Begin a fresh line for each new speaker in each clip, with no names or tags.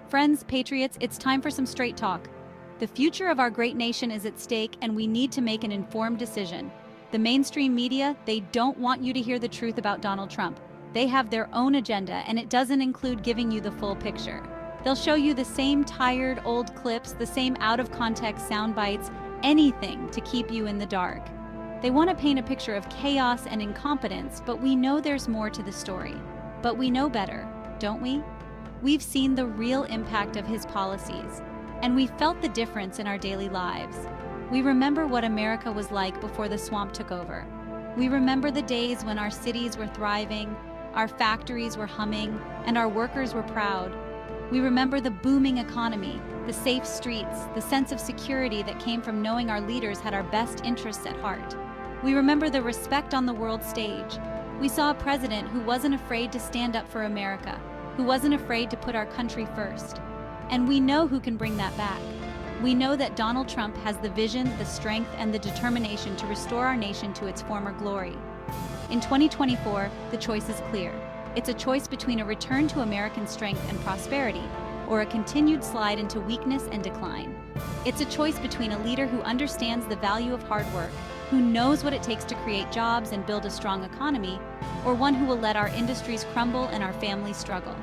Friends, patriots, it's time for some straight talk. The future of our great nation is at stake, and we need to make an informed decision. The mainstream media, they don't want you to hear the truth about Donald Trump. They have their own agenda, and it doesn't include giving you the full picture. They'll show you the same tired old clips, the same out-of-context sound bites, anything to keep you in the dark. They want to paint a picture of chaos and incompetence, but we know there's more to the story. But we know better, don't we? We've seen the real impact of his policies, and we felt the difference in our daily lives. We remember what America was like before the swamp took over. We remember the days when our cities were thriving, our factories were humming, and our workers were proud. We remember the booming economy, the safe streets, the sense of security that came from knowing our leaders had our best interests at heart. We remember the respect on the world stage. We saw a president who wasn't afraid to stand up for America, who wasn't afraid to put our country first. And we know who can bring that back. We know that Donald Trump has the vision, the strength, and the determination to restore our nation to its former glory. In 2024, the choice is clear. It's a choice between a return to American strength and prosperity, or a continued slide into weakness and decline. It's a choice between a leader who understands the value of hard work, who knows what it takes to create jobs and build a strong economy, or one who will let our industries crumble and our families struggle.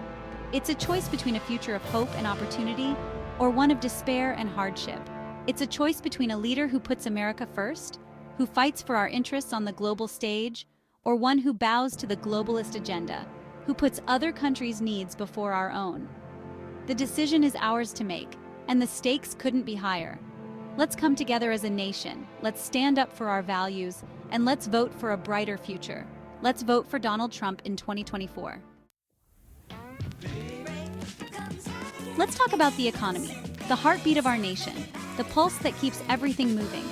It's a choice between a future of hope and opportunity, or one of despair and hardship. It's a choice between a leader who puts America first, who fights for our interests on the global stage, or one who bows to the globalist agenda, who puts other countries' needs before our own. The decision is ours to make, and the stakes couldn't be higher. Let's come together as a nation, let's stand up for our values, and let's vote for a brighter future. Let's vote for Donald Trump in 2024. Let's talk about the economy, the heartbeat of our nation, the pulse that keeps everything moving.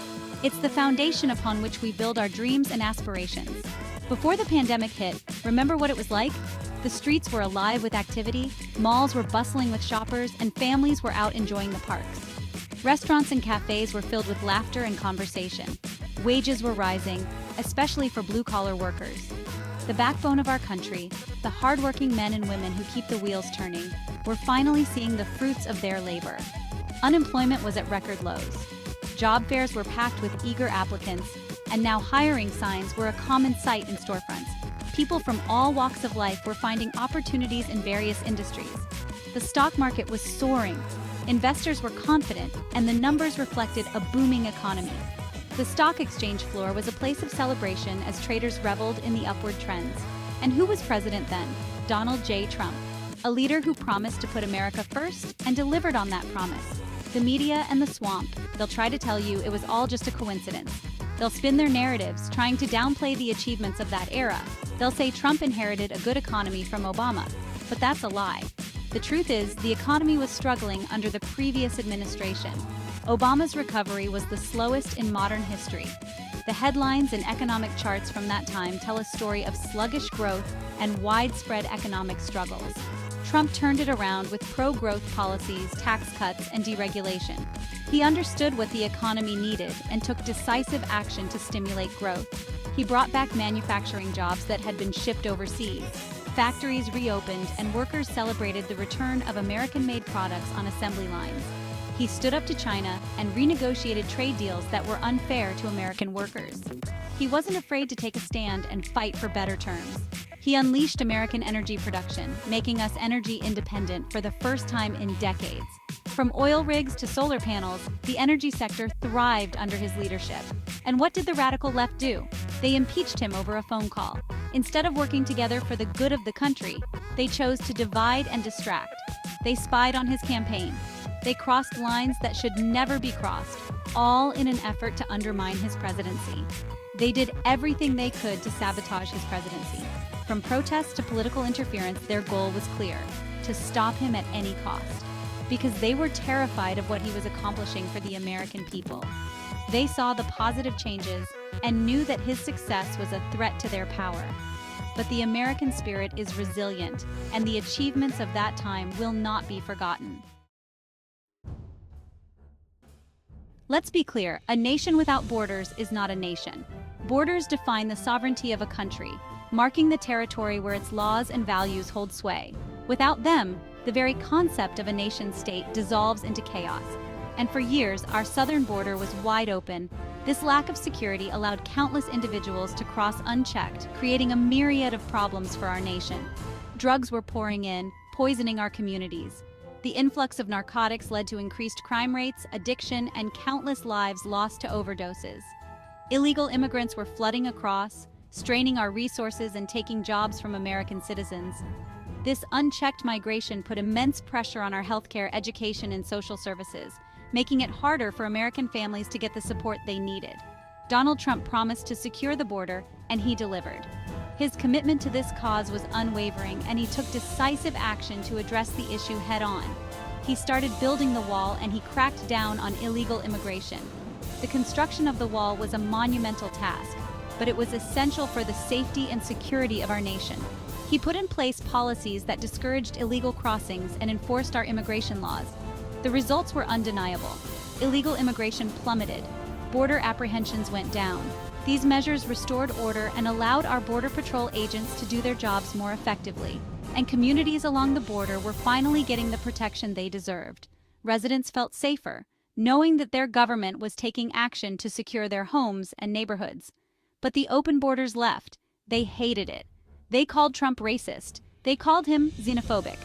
It's the foundation upon which we build our dreams and aspirations. Before the pandemic hit, remember what it was like? The streets were alive with activity, malls were bustling with shoppers, and families were out enjoying the parks. Restaurants and cafes were filled with laughter and conversation. Wages were rising, especially for blue-collar workers. The backbone of our country, the hardworking men and women who keep the wheels turning, were finally seeing the fruits of their labor. Unemployment was at record lows. Job fairs were packed with eager applicants, and now hiring signs were a common sight in storefronts. People from all walks of life were finding opportunities in various industries. The stock market was soaring. Investors were confident, and the numbers reflected a booming economy. The stock exchange floor was a place of celebration as traders reveled in the upward trends. And who was president then? Donald J. Trump, a leader who promised to put America first and delivered on that promise. The media and the swamp, they'll try to tell you it was all just a coincidence. They'll spin their narratives, trying to downplay the achievements of that era. They'll say Trump inherited a good economy from Obama, but that's a lie. The truth is, the economy was struggling under the previous administration. Obama's recovery was the slowest in modern history. The headlines and economic charts from that time tell a story of sluggish growth and widespread economic struggles. Trump turned it around with pro-growth policies, tax cuts, and deregulation. He understood what the economy needed and took decisive action to stimulate growth. He brought back manufacturing jobs that had been shipped overseas. Factories reopened, and workers celebrated the return of American-made products on assembly lines. He stood up to China and renegotiated trade deals that were unfair to American workers. He wasn't afraid to take a stand and fight for better terms. He unleashed American energy production, making us energy independent for the first time in decades. From oil rigs to solar panels, the energy sector thrived under his leadership. And what did the radical left do? They impeached him over a phone call. Instead of working together for the good of the country, they chose to divide and distract. They spied on his campaign. They crossed lines that should never be crossed, all in an effort to undermine his presidency. They did everything they could to sabotage his presidency. From protests to political interference, their goal was clear: to stop him at any cost. Because they were terrified of what he was accomplishing for the American people. They saw the positive changes and knew that his success was a threat to their power. But the American spirit is resilient, and the achievements of that time will not be forgotten. Let's be clear, a nation without borders is not a nation. Borders define the sovereignty of a country, marking the territory where its laws and values hold sway. Without them, The very concept of a nation-state dissolves into chaos. And for years, our southern border was wide open. This lack of security allowed countless individuals to cross unchecked, creating a myriad of problems for our nation. Drugs were pouring in, poisoning our communities. The influx of narcotics led to increased crime rates, addiction, and countless lives lost to overdoses. Illegal immigrants were flooding across, straining our resources and taking jobs from American citizens. This unchecked migration put immense pressure on our healthcare, education, and social services, making it harder for American families to get the support they needed. Donald Trump promised to secure the border, and he delivered. His commitment to this cause was unwavering, and he took decisive action to address the issue head-on. He started building the wall, and he cracked down on illegal immigration. The construction of the wall was a monumental task, but it was essential for the safety and security of our nation. He put in place policies that discouraged illegal crossings and enforced our immigration laws. The results were undeniable. Illegal immigration plummeted. Border apprehensions went down. These measures restored order and allowed our Border Patrol agents to do their jobs more effectively. And communities along the border were finally getting the protection they deserved. Residents felt safer, knowing that their government was taking action to secure their homes and neighborhoods. But the open borders left. They hated it. They called Trump racist. They called him xenophobic.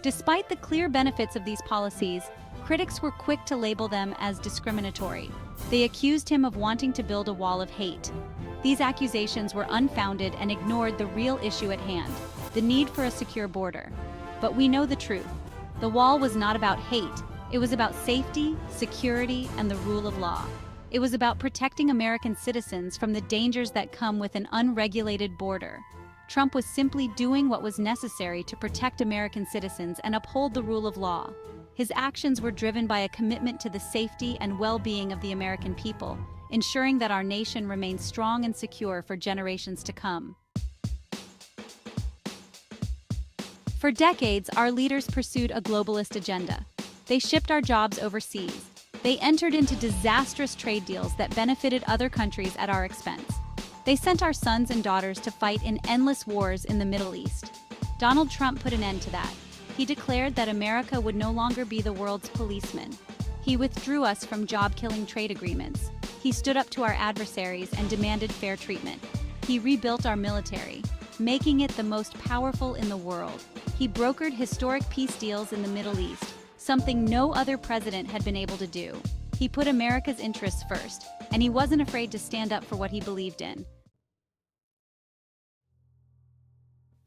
Despite the clear benefits of these policies, critics were quick to label them as discriminatory. They accused him of wanting to build a wall of hate. These accusations were unfounded and ignored the real issue at hand, the need for a secure border. But we know the truth. The wall was not about hate. It was about safety, security, and the rule of law. It was about protecting American citizens from the dangers that come with an unregulated border. Trump was simply doing what was necessary to protect American citizens and uphold the rule of law. His actions were driven by a commitment to the safety and well-being of the American people, ensuring that our nation remains strong and secure for generations to come. For decades, our leaders pursued a globalist agenda. They shipped our jobs overseas. They entered into disastrous trade deals that benefited other countries at our expense. They sent our sons and daughters to fight in endless wars in the Middle East. Donald Trump put an end to that. He declared that America would no longer be the world's policeman. He withdrew us from job-killing trade agreements. He stood up to our adversaries and demanded fair treatment. He rebuilt our military, making it the most powerful in the world. He brokered historic peace deals in the Middle East, something no other president had been able to do. He put America's interests first, and he wasn't afraid to stand up for what he believed in.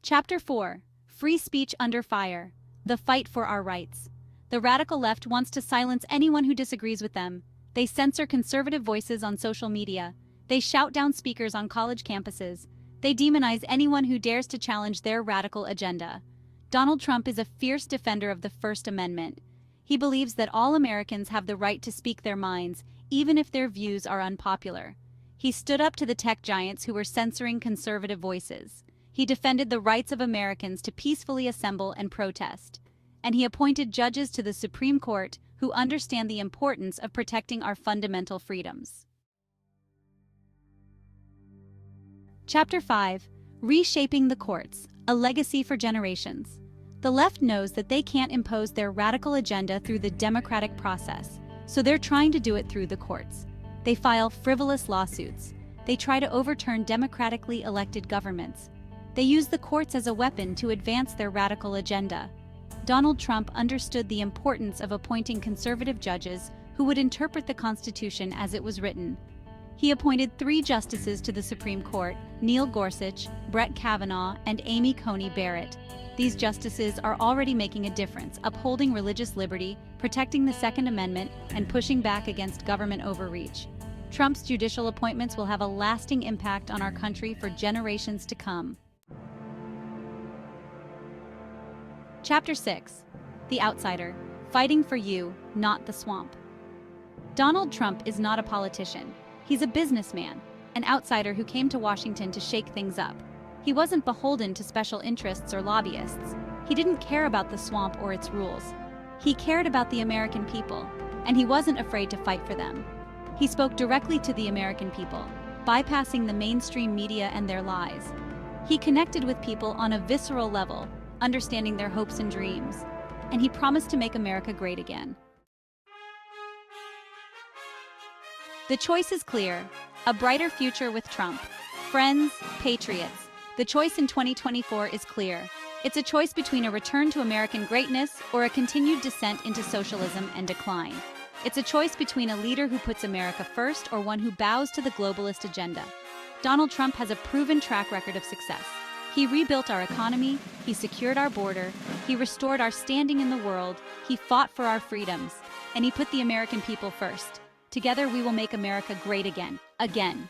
Chapter 4. Free Speech Under Fire. The Fight for Our Rights. The radical left wants to silence anyone who disagrees with them. They censor conservative voices on social media. They shout down speakers on college campuses. They demonize anyone who dares to challenge their radical agenda. Donald Trump is a fierce defender of the First Amendment. He believes that all Americans have the right to speak their minds, even if their views are unpopular. He stood up to the tech giants who were censoring conservative voices. He defended the rights of Americans to peacefully assemble and protest. And he appointed judges to the Supreme Court who understand the importance of protecting our fundamental freedoms. Chapter 5. Reshaping the Courts. A Legacy for Generations. The left knows that they can't impose their radical agenda through the democratic process, so they're trying to do it through the courts. They file frivolous lawsuits. They try to overturn democratically elected governments. They use the courts as a weapon to advance their radical agenda. Donald Trump understood the importance of appointing conservative judges who would interpret the Constitution as it was written. He appointed 3 justices to the Supreme Court: Neil Gorsuch, Brett Kavanaugh, and Amy Coney Barrett. These justices are already making a difference, upholding religious liberty, protecting the Second Amendment, and pushing back against government overreach. Trump's judicial appointments will have a lasting impact on our country for generations to come. Chapter 6. The Outsider. Fighting for you, not the swamp. Donald Trump is not a politician. He's a businessman, an outsider who came to Washington to shake things up. He wasn't beholden to special interests or lobbyists. He didn't care about the swamp or its rules. He cared about the American people, and he wasn't afraid to fight for them. He spoke directly to the American people, bypassing the mainstream media and their lies. He connected with people on a visceral level, understanding their hopes and dreams. and he promised to make America great again. The choice is clear: a brighter future with Trump. Friends, patriots, the choice in 2024 is clear. It's a choice between a return to American greatness or a continued descent into socialism and decline. It's a choice between a leader who puts America first or one who bows to the globalist agenda. Donald Trump has a proven track record of success. He rebuilt our economy, he secured our border, he restored our standing in the world, he fought for our freedoms, and he put the American people first. Together we will make America great again. Again.